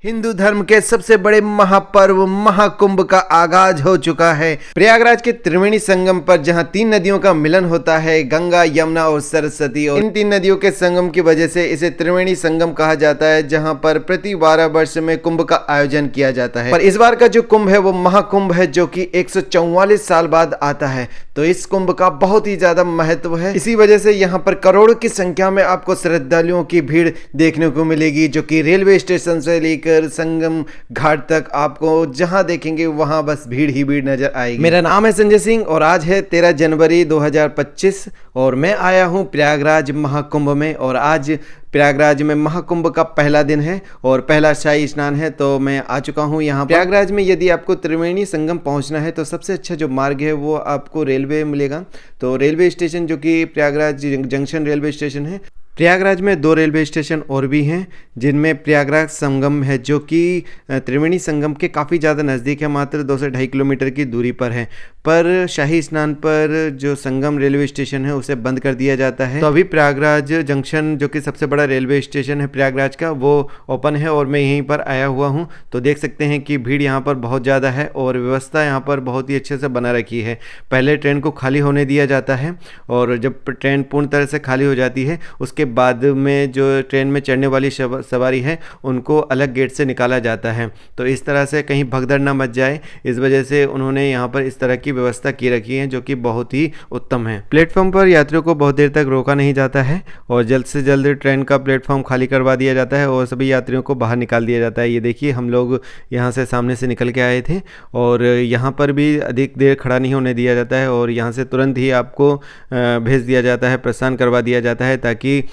हिंदू धर्म के सबसे बड़े महापर्व महाकुंभ का आगाज हो चुका है। प्रयागराज के त्रिवेणी संगम पर जहां तीन नदियों का मिलन होता है, गंगा, यमुना और सरस्वती, और इन तीन नदियों के संगम की वजह से इसे त्रिवेणी संगम कहा जाता है, जहां पर प्रति 12 वर्ष में कुंभ का आयोजन किया जाता है। पर इस बार का जो कुंभ है वो महाकुंभ है, जो कि 144 साल बाद आता है। तो इस कुंभ का बहुत ही ज्यादा महत्व है। इसी वजह से यहाँ पर करोड़ों की संख्या में आपको श्रद्धालुओं की भीड़ देखने को मिलेगी, जो कि रेलवे स्टेशन से लेकर संगम घाट तक आपको जहां देखेंगे वहां बस भीड़ ही भीड़ नजर आएगी। मेरा नाम है संजय सिंह और आज है 13 जनवरी 2025 और मैं आया हूं प्रयागराज महाकुंभ में। और आज प्रयागराज में महाकुंभ का पहला दिन है और पहला शाही स्नान है, तो मैं आ चुका हूं यहाँ प्रयागराज में। यदि आपको त्रिवेणी संगम पहुंचना है तो सबसे अच्छा जो मार्ग है वो आपको रेलवे मिलेगा। तो रेलवे स्टेशन जो कि प्रयागराज जंक्शन रेलवे स्टेशन है। प्रयागराज में 2 रेलवे स्टेशन और भी हैं, जिनमें प्रयागराज संगम है, जो कि त्रिवेणी संगम के काफ़ी ज़्यादा नज़दीक है, मात्र 2 से 2.5 किलोमीटर की दूरी पर है। पर शाही स्नान पर जो संगम रेलवे स्टेशन है उसे बंद कर दिया जाता है। तो अभी प्रयागराज जंक्शन जो कि सबसे बड़ा रेलवे स्टेशन है प्रयागराज का, वो ओपन है और मैं यहीं पर आया हुआ हूँ। तो देख सकते हैं कि भीड़ यहाँ पर बहुत ज़्यादा है और व्यवस्था यहाँ पर बहुत ही अच्छे से बना रखी है। पहले ट्रेन को खाली होने दिया जाता है और जब ट्रेन पूर्ण तरह से खाली हो जाती है उसके बाद में जो ट्रेन में चढ़ने वाली सवारी है उनको अलग गेट से निकाला जाता है। तो इस तरह से कहीं भगदड़ ना मच जाए, इस वजह से उन्होंने यहाँ पर इस तरह की व्यवस्था की रखी है, जो कि बहुत ही उत्तम है। प्लेटफॉर्म पर यात्रियों को बहुत देर तक रोका नहीं जाता है और जल्द से जल्द ट्रेन का प्लेटफॉर्म खाली करवा दिया जाता है और सभी यात्रियों को बाहर निकाल दिया जाता है। ये देखिए, हम लोग यहाँ से सामने से निकल के आए थे और यहाँ पर भी अधिक देर खड़ा नहीं होने दिया जाता है और यहाँ से तुरंत ही आपको भेज दिया जाता है, प्रस्थान करवा दिया जाता है,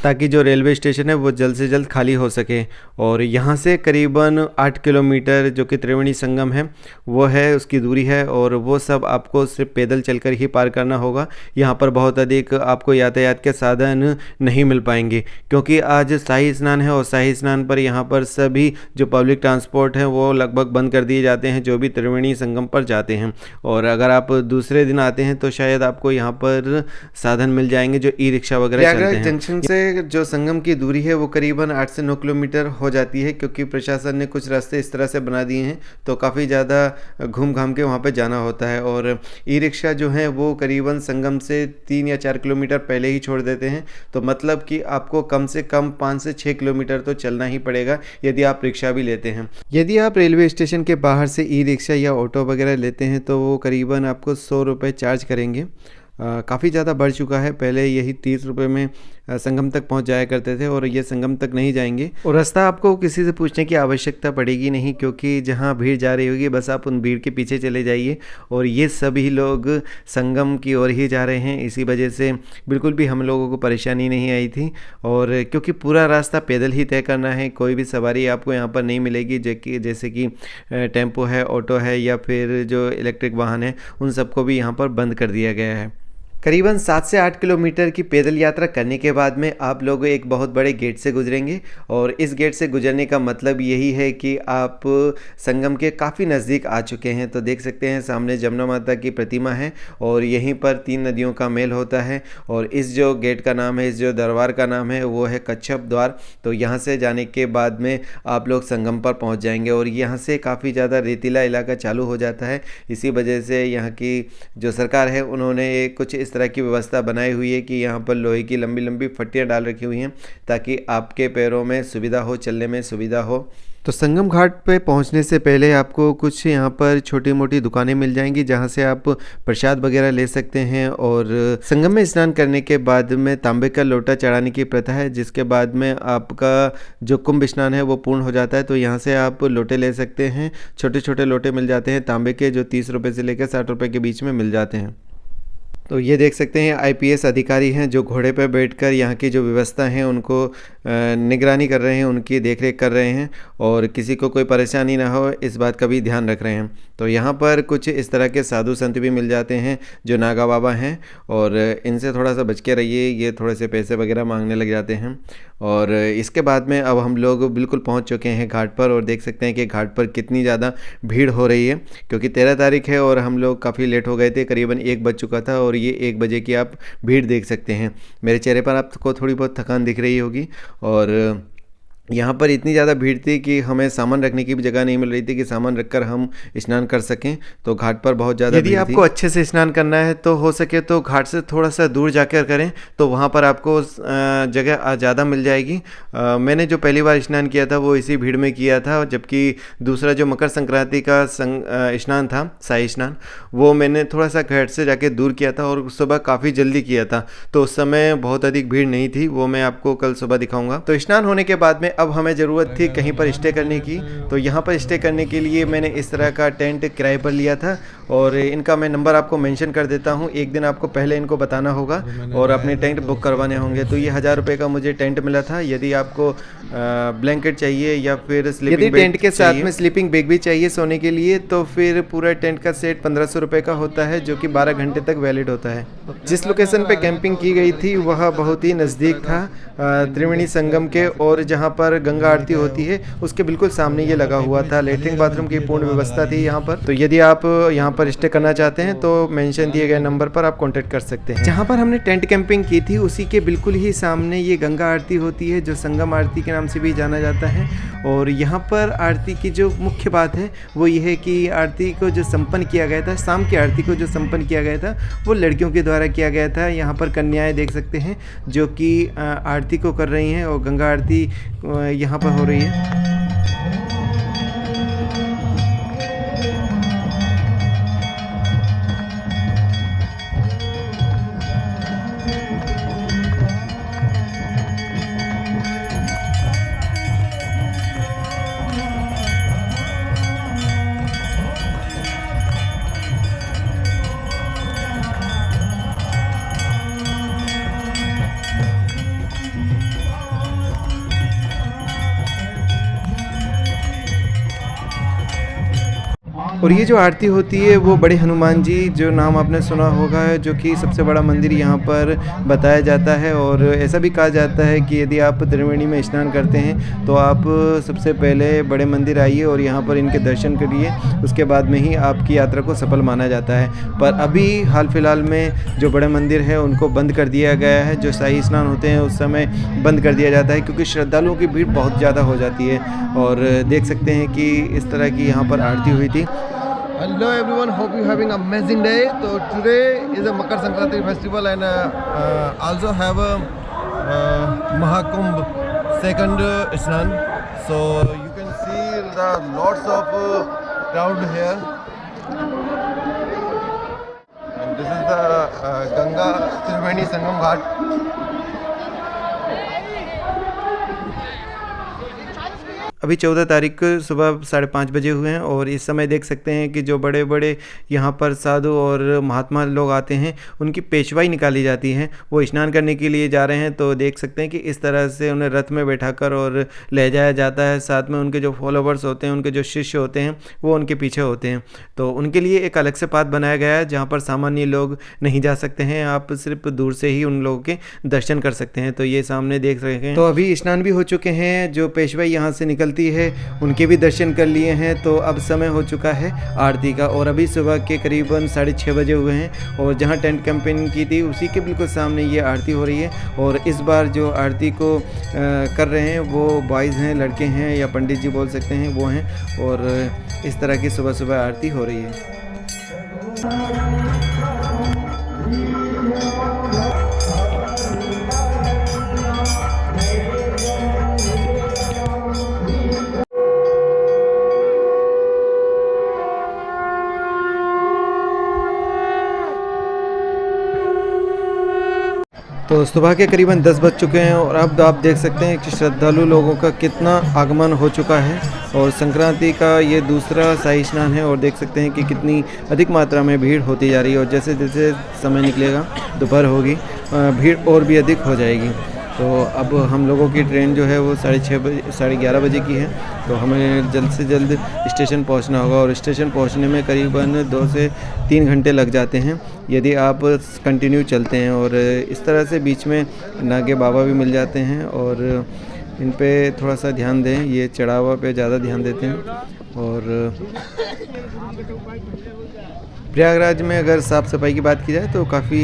ताकि जो रेलवे स्टेशन है वो जल्द से जल्द खाली हो सके। और यहाँ से करीबन 8 किलोमीटर जो कि त्रिवेणी संगम है वो है, उसकी दूरी है और वो सब आपको सिर्फ पैदल चलकर ही पार करना होगा। यहाँ पर बहुत अधिक आपको यातायात के साधन नहीं मिल पाएंगे, क्योंकि आज शाही स्नान है और शाही स्नान पर यहाँ पर सभी जो पब्लिक ट्रांसपोर्ट हैं वो लगभग बंद कर दिए जाते हैं, जो भी त्रिवेणी संगम पर जाते हैं। और अगर आप दूसरे दिन आते हैं तो शायद आपको यहाँ पर साधन मिल जाएंगे, जो ई रिक्शा वगैरह चलते हैं। जंक्शन से जो संगम की दूरी है वो करीबन 8 से 9 किलोमीटर हो जाती है, क्योंकि प्रशासन ने कुछ रास्ते इस तरह से बना दिए हैं, तो काफ़ी ज़्यादा घूम घाम के वहाँ पे जाना होता है। और ई रिक्शा जो है वो करीबन संगम से 3 या 4 किलोमीटर पहले ही छोड़ देते हैं। तो मतलब कि आपको कम से कम 5 से 6 किलोमीटर तो चलना ही पड़ेगा यदि आप रिक्शा भी लेते हैं। यदि आप रेलवे स्टेशन के बाहर से ई रिक्शा या ऑटो वगैरह लेते हैं तो वो करीबन आपको 100 रुपये चार्ज करेंगे। काफ़ी ज़्यादा बढ़ चुका है। पहले यही 30 रुपये में संगम तक पहुंच जाया करते थे और ये संगम तक नहीं जाएंगे। और रास्ता आपको किसी से पूछने की आवश्यकता पड़ेगी नहीं, क्योंकि जहां भीड़ जा रही होगी बस आप उन भीड़ के पीछे चले जाइए। और ये सभी लोग संगम की ओर ही जा रहे हैं, इसी वजह से बिल्कुल भी हम लोगों को परेशानी नहीं आई थी। और क्योंकि पूरा रास्ता पैदल ही तय करना है, कोई भी सवारी आपको यहाँ पर नहीं मिलेगी, जैसे कि टेम्पो है, ऑटो है या फिर जो इलेक्ट्रिक वाहन है, उन सबको भी यहाँ पर बंद कर दिया गया है। करीबन 7 से 8 किलोमीटर की पैदल यात्रा करने के बाद में आप लोग एक बहुत बड़े गेट से गुजरेंगे और इस गेट से गुजरने का मतलब यही है कि आप संगम के काफ़ी नज़दीक आ चुके हैं। तो देख सकते हैं सामने जमुना माता की प्रतिमा है और यहीं पर 3 नदियों का मेल होता है। और इस जो गेट का नाम है, इस जो दरबार का नाम है वो है कच्छप द्वार। तो यहाँ से जाने के बाद में आप लोग संगम पर पहुँच जाएंगे और यहाँ से काफ़ी ज़्यादा रेतीला इलाका चालू हो जाता है। इसी वजह से यहाँ की जो सरकार है उन्होंने कुछ इस तरह की व्यवस्था बनाई हुई है कि यहाँ पर लोहे की लंबी लंबी फट्टियाँ डाल रखी हुई हैं, ताकि आपके पैरों में सुविधा हो, चलने में सुविधा हो। तो संगम घाट पे पहुँचने से पहले आपको कुछ यहाँ पर छोटी मोटी दुकानें मिल जाएंगी, जहाँ से आप प्रसाद वगैरह ले सकते हैं। और संगम में स्नान करने के बाद में तांबे का लोटा चढ़ाने की प्रथा है, जिसके बाद में आपका जो कुंभ स्नान है वो पूर्ण हो जाता है। तो यहाँ से आप लोटे ले सकते हैं, छोटे छोटे लोटे मिल जाते हैं तांबे के, जो 30 रुपये से लेकर 60 रुपये के बीच में मिल जाते हैं। तो ये देख सकते हैं आईपीएस अधिकारी हैं जो घोड़े पर बैठकर यहाँ की जो व्यवस्था है उनको निगरानी कर रहे हैं, उनकी देखरेख कर रहे हैं और किसी को कोई परेशानी ना हो इस बात का भी ध्यान रख रहे हैं। तो यहाँ पर कुछ इस तरह के साधु संत भी मिल जाते हैं जो नागा बाबा हैं, और इनसे थोड़ा सा बच के रहिए, ये थोड़े से पैसे वगैरह मांगने लग जाते हैं। और इसके बाद में अब हम लोग बिल्कुल पहुँच चुके हैं घाट पर और देख सकते हैं कि घाट पर कितनी ज़्यादा भीड़ हो रही है, क्योंकि 13 तारीख है और हम लोग काफ़ी लेट हो गए थे, करीबन 1 बज चुका था और ये 1 बजे की आप भीड़ देख सकते हैं। मेरे चेहरे पर आपको थोड़ी बहुत थकान दिख रही होगी और यहाँ पर इतनी ज़्यादा भीड़ थी कि हमें सामान रखने की भी जगह नहीं मिल रही थी कि सामान रखकर हम स्नान कर सकें। तो घाट पर बहुत ज़्यादा भीड़ थी। यदि आपको अच्छे से स्नान करना है तो हो सके तो घाट से थोड़ा सा दूर जाकर करें, तो वहाँ पर आपको जगह ज़्यादा मिल जाएगी। मैंने जो पहली बार स्नान किया था वो इसी भीड़ में किया था, जबकि दूसरा जो मकर संक्रांति का स्नान था, शाही स्नान, वो मैंने थोड़ा सा घाट से जाके दूर किया था और सुबह काफ़ी जल्दी किया था, तो उस समय बहुत अधिक भीड़ नहीं थी। वो मैं आपको कल सुबह दिखाऊंगा। तो स्नान होने के बाद में अब हमें ज़रूरत थी कहीं पर स्टे करने की। तो यहाँ पर स्टे करने के लिए मैंने इस तरह का टेंट किराए पर लिया था और इनका मैं नंबर आपको मेंशन कर देता हूँ। एक दिन आपको पहले इनको बताना होगा और अपने टेंट बुक करवाने होंगे। तो ये 1000 रुपये का मुझे टेंट मिला था। यदि आपको ब्लैंकेट चाहिए या फिर स्लीपिंग बैग, टेंट के साथ में स्लीपिंग बैग भी चाहिए सोने के लिए, तो फिर पूरा टेंट का सेट 1500 रुपये का होता है, जो कि 12 घंटे तक वैलिड होता है। जिस लोकेशन पे कैंपिंग की गई थी वह बहुत ही नज़दीक था त्रिवेणी संगम के, और जहाँ पर गंगा आरती होती है उसके बिल्कुल सामने ये लगा हुआ था। लेटरिन बाथरूम की पूर्ण व्यवस्था थी यहाँ पर। तो यदि आप यहाँ पर स्टे करना चाहते हैं तो मेंशन दिए गए नंबर पर आप कांटेक्ट कर सकते हैं। जहाँ पर हमने टेंट कैंपिंग की थी उसी के बिल्कुल ही सामने ये गंगा आरती होती है, जो संगम आरती के नाम से भी जाना जाता है। और यहाँ पर आरती की जो मुख्य बात है वो ये है कि आरती को जो संपन्न किया गया था, शाम की आरती को जो संपन्न किया गया था वो लड़कियों के द्वारा किया गया था। यहाँ पर कन्याएं देख सकते हैं जो कि आरती को कर रही हैं और गंगा आरती यहाँ पर हो रही है। और ये जो आरती होती है वो बड़े हनुमान जी, जो नाम आपने सुना होगा, जो कि सबसे बड़ा मंदिर यहाँ पर बताया जाता है। और ऐसा भी कहा जाता है कि यदि आप त्रिवेणी में स्नान करते हैं तो आप सबसे पहले बड़े मंदिर आइए और यहाँ पर इनके दर्शन करिए, उसके बाद में ही आपकी यात्रा को सफल माना जाता है। पर अभी हाल फिलहाल में जो बड़े मंदिर है उनको बंद कर दिया गया है। जो शाही स्नान होते हैं उस समय बंद कर दिया जाता है क्योंकि श्रद्धालुओं की भीड़ बहुत ज़्यादा हो जाती है। और देख सकते हैं कि इस तरह की यहाँ पर आरती हुई थी। Hello everyone, hope you having amazing day. So today is a Makar Sankranti festival and also have a Mahakumbh second Snan. So you can see the lots of crowd here. And this is the Ganga Triveni Sangam Ghat. अभी 14 तारीख को सुबह 5:30 बजे हुए हैं और इस समय देख सकते हैं कि जो बड़े बड़े यहाँ पर साधु और महात्मा लोग आते हैं उनकी पेशवाई निकाली जाती है। वो स्नान करने के लिए जा रहे हैं, तो देख सकते हैं कि इस तरह से उन्हें रथ में बैठाकर और ले जाया जाता है। साथ में उनके जो फॉलोवर्स होते हैं, उनके जो शिष्य होते हैं, वो उनके पीछे होते हैं। तो उनके लिए एक अलग से पाथ बनाया गया है जहाँ पर सामान्य लोग नहीं जा सकते हैं, आप सिर्फ दूर से ही उन लोगों के दर्शन कर सकते हैं। तो ये सामने देख रहे हैं। तो अभी स्नान भी हो चुके हैं, जो पेशवाई यहाँ से निकल है उनके भी दर्शन कर लिए हैं। तो अब समय हो चुका है आरती का और अभी सुबह के करीबन 6:30 बजे हुए हैं और जहां टेंट कैंपेनिंग की थी उसी के बिल्कुल सामने ये आरती हो रही है। और इस बार जो आरती को कर रहे हैं वो बॉयज़ हैं, लड़के हैं या पंडित जी बोल सकते हैं, वो हैं। और इस तरह की सुबह सुबह आरती हो रही है। तो सुबह के करीबन 10 बज चुके हैं और अब आप देख सकते हैं कि श्रद्धालु लोगों का कितना आगमन हो चुका है। और संक्रांति का ये दूसरा शाही स्नान है और देख सकते हैं कि कितनी अधिक मात्रा में भीड़ होती जा रही है। और जैसे जैसे समय निकलेगा, दोपहर होगी, भीड़ और भी अधिक हो जाएगी। तो अब हम लोगों की ट्रेन जो है वो 11:30 बजे की है। तो हमें जल्द से जल्द स्टेशन पहुंचना होगा और स्टेशन पहुंचने में करीबन 2 से 3 घंटे लग जाते हैं यदि आप कंटिन्यू चलते हैं। और इस तरह से बीच में नागे बाबा भी मिल जाते हैं और इन पे थोड़ा सा ध्यान दें, ये चढ़ावा पे ज़्यादा ध्यान देते हैं। और प्रयागराज में अगर साफ़ सफाई की बात की जाए तो काफ़ी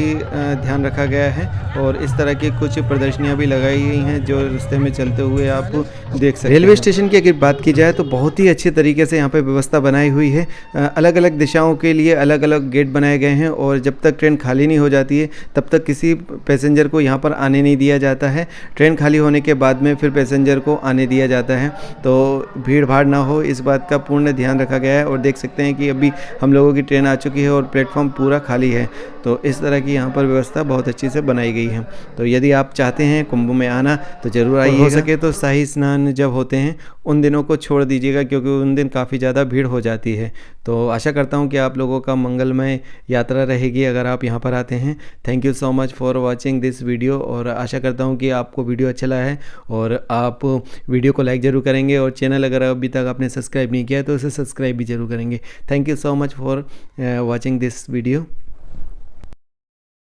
ध्यान रखा गया है और इस तरह की कुछ प्रदर्शनियाँ भी लगाई गई हैं जो रास्ते में चलते हुए आप देख सकते हैं। रेलवे स्टेशन की अगर बात की जाए तो बहुत ही अच्छी तरीके से यहाँ पे व्यवस्था बनाई हुई है। अलग अलग दिशाओं के लिए अलग अलग गेट बनाए गए हैं और जब तक ट्रेन खाली नहीं हो जाती है तब तक किसी पैसेंजर को यहाँ पर आने नहीं दिया जाता है। ट्रेन खाली होने के बाद में फिर पैसेंजर को आने दिया जाता है, तो भीड़ भाड़ ना हो इस बात का पूर्ण ध्यान रखा गया है। और देख सकते हैं कि अभी हम लोगों की ट्रेन आ चुकी है और प्लेटफॉर्म पूरा खाली है, तो इस तरह की यहाँ पर व्यवस्था बहुत अच्छी से बनाई गई है। तो यदि आप चाहते हैं कुंभ में आना तो ज़रूर आइए। हो सके तो शाही स्नान जब होते हैं उन दिनों को छोड़ दीजिएगा क्योंकि उन दिन काफ़ी ज़्यादा भीड़ हो जाती है। तो आशा करता हूँ कि आप लोगों का मंगलमय यात्रा रहेगी अगर आप यहाँ पर आते हैं। Thank you so much for watching this video और आशा करता हूँ कि आपको वीडियो अच्छा लगा है और आप वीडियो को लाइक ज़रूर करेंगे और चैनल अगर अभी तक आपने सब्सक्राइब नहीं किया तो उसे सब्सक्राइब भी ज़रूर करेंगे। Thank you so much for watching this video.